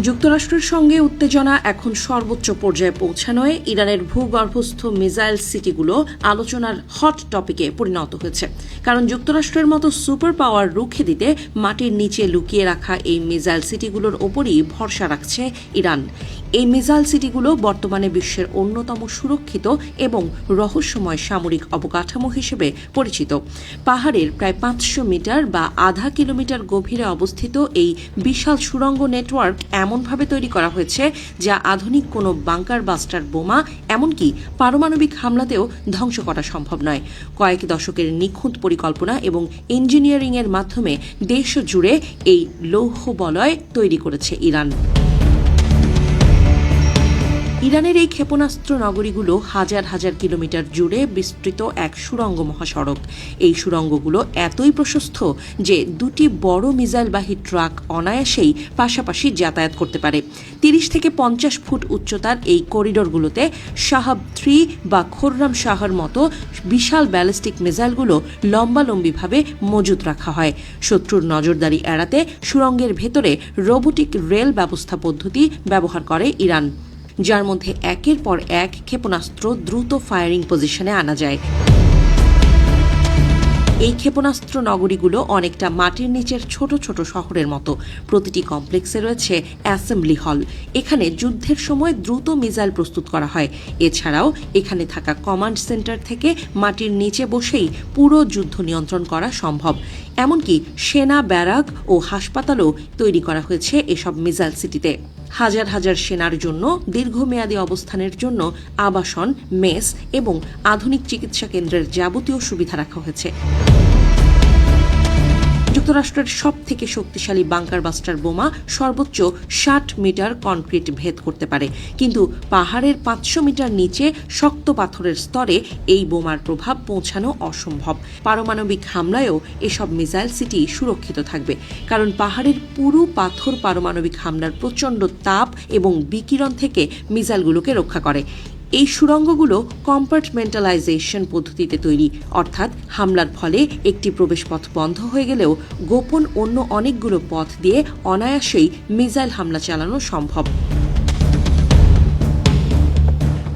যুক্তরাষ্ট্রের সঙ্গে উত্তেজনা এখন সর্বোচ্চ পর্যায়ে পৌঁছানোয় ইরানের ভূগর্ভস্থ মিসাইল সিটিগুলো আলোচনার হট টপিকে পরিণত হয়েছে। কারণ যুক্তরাষ্ট্রের মতো সুপার পাওয়ার রুখে দিতে মাটির নিচে লুকিয়ে রাখা এই মিসাইল সিটিগুলোর ওপরই ভরসা রাখছে ইরান। এই মিসাইল সিটিগুলো বর্তমানে বিশ্বের অন্যতম সুরক্ষিত এবং রহস্যময় সামরিক অবকাঠামো হিসেবে পরিচিত। পাহাড়ের প্রায় 500 মিটার বা আধা কিলোমিটার গভীরে অবস্থিত এই বিশাল সুড়ঙ্গ নেটওয়ার্ক এমনভাবে তৈরি করা হয়েছে যা আধুনিক কোনো বাংকার বাস্টার বোমা এমনকি পারমাণবিক হামলাতেও ধ্বংস করা সম্ভব নয়। কয়েক দশকের নিখুঁত পরিকল্পনা এবং ইঞ্জিনিয়ারিংয়ের মাধ্যমে দেশ জুড়ে এই লৌহ বলয় তৈরি করেছে ইরান। ইরানের এই ক্ষেপণাস্ত্র নগরীগুলো হাজার হাজার কিলোমিটার জুড়ে বিস্তৃত এক সুড়ঙ্গ মহাসড়ক। এই সুড়ঙ্গগুলো এতই প্রশস্ত যে দুটি বড় মিসাইলবাহী ট্রাক অনায়াসেই পাশাপাশি যাতায়াত করতে পারে। 30 থেকে 50 ফুট উচ্চতার এই করিডোরগুলোতে শাহাব 3 বা খোররাম শাহর মতো বিশাল ব্যালিস্টিক মিসাইলগুলো লম্বালম্বিভাবে মজুত রাখা হয়। শত্রুর নজরদারি এড়াতে সুড়ঙ্গের ভেতরে রোবোটিক রেল ব্যবস্থা পদ্ধতি ব্যবহার করে ইরান, যার মধ্যে একের পর এক ক্ষেপণাস্ত্র দ্রুত ফায়ারিং পজিশনে আনা যায়। এই ক্ষেপণাস্ত্র নগরীগুলো অনেকটা মাটির নিচের ছোট ছোট শহরের মতো। প্রতিটি কমপ্লেক্সে রয়েছে অ্যাসেম্বলি হল। এখানে যুদ্ধের সময় দ্রুত মিসাইল প্রস্তুত করা হয়। এছাড়াও এখানে থাকা কমান্ড সেন্টার থেকে মাটির নিচে বসেই পুরো যুদ্ধ নিয়ন্ত্রণ করা সম্ভব। এমনকি সেনা ব্যারাক ও হাসপাতালও তৈরি করা হয়েছে এসব মিসাইল সিটিতে। হাজার হাজার সেনার জন্য দীর্ঘমেয়াদী অবস্থানের জন্য আবাসন, মেস এবং আধুনিক চিকিৎসা কেন্দ্রের যাবতীয় সুবিধা রাখা হয়েছে। যুক্তরাষ্ট্রের সবথেকে শক্তিশালী বাংকার বাস্টার বোমা সর্বোচ্চ 60 মিটার কনক্রিট ভেদ করতে পারে, কিন্তু পাহাড়ের 500 মিটার নিচে শক্ত পাথরের স্তরে এই বোমার প্রভাব পৌঁছানো অসম্ভব। পারমাণবিক হামলায়ও এসব মিসাইল সিটি সুরক্ষিত থাকবে, কারণ পাহাড়ের পুরো পাথর পারমাণবিক হামলার প্রচণ্ড তাপ এবং বিকিরণ থেকে মিসাইলগুলোকে রক্ষা করে। এই সুড়ঙ্গগুলো কম্পার্টমেন্টালাইজেশন পদ্ধতিতে তৈরি, অর্থাৎ হামলার ফলে একটি প্রবেশপথ বন্ধ হয়ে গেলেও গোপন অন্য অনেকগুলো পথ দিয়ে অনায়াসেই মিসাইল হামলা চালানো সম্ভব।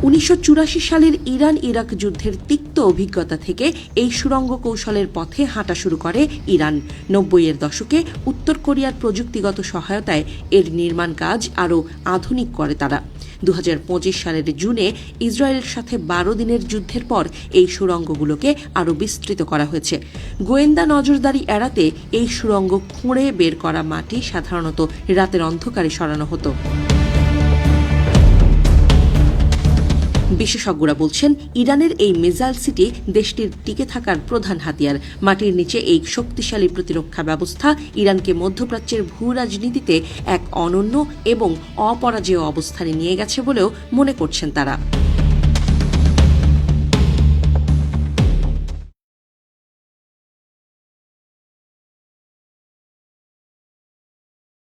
1984 সালের ইরান ইরাক যুদ্ধের তিক্ত অভিজ্ঞতা থেকে এই সুড়ঙ্গ কৌশলের পথে হাঁটা শুরু করে ইরান। 90-এর দশকে উত্তর কোরিয়ার প্রযুক্তিগত সহায়তায় এর নির্মাণ কাজ আরও আধুনিক করে তারা। 2025 সালের জুনে ইসরায়েলের সাথে 12 দিনের যুদ্ধের পর এই সুড়ঙ্গগুলোকে আরও বিস্তৃত করা হয়েছে। গোয়েন্দা নজরদারি এড়াতে এই সুড়ঙ্গ খুঁড়ে বের করা মাটি সাধারণত রাতের অন্ধকারে সরানো হতো। বিশেষজ্ঞরা বলছেন, ইরানের এই মিসাইল সিটি দেশটির টিকে থাকার প্রধান হাতিয়ার। মাটির নিচে এই শক্তিশালী প্রতিরক্ষা ব্যবস্থা ইরানকে মধ্যপ্রাচ্যের ভূ রাজনীতিতে এক অনন্য এবং অপরাজেয় অবস্থানে নিয়ে গেছে বলেও মনে করছেন তারা।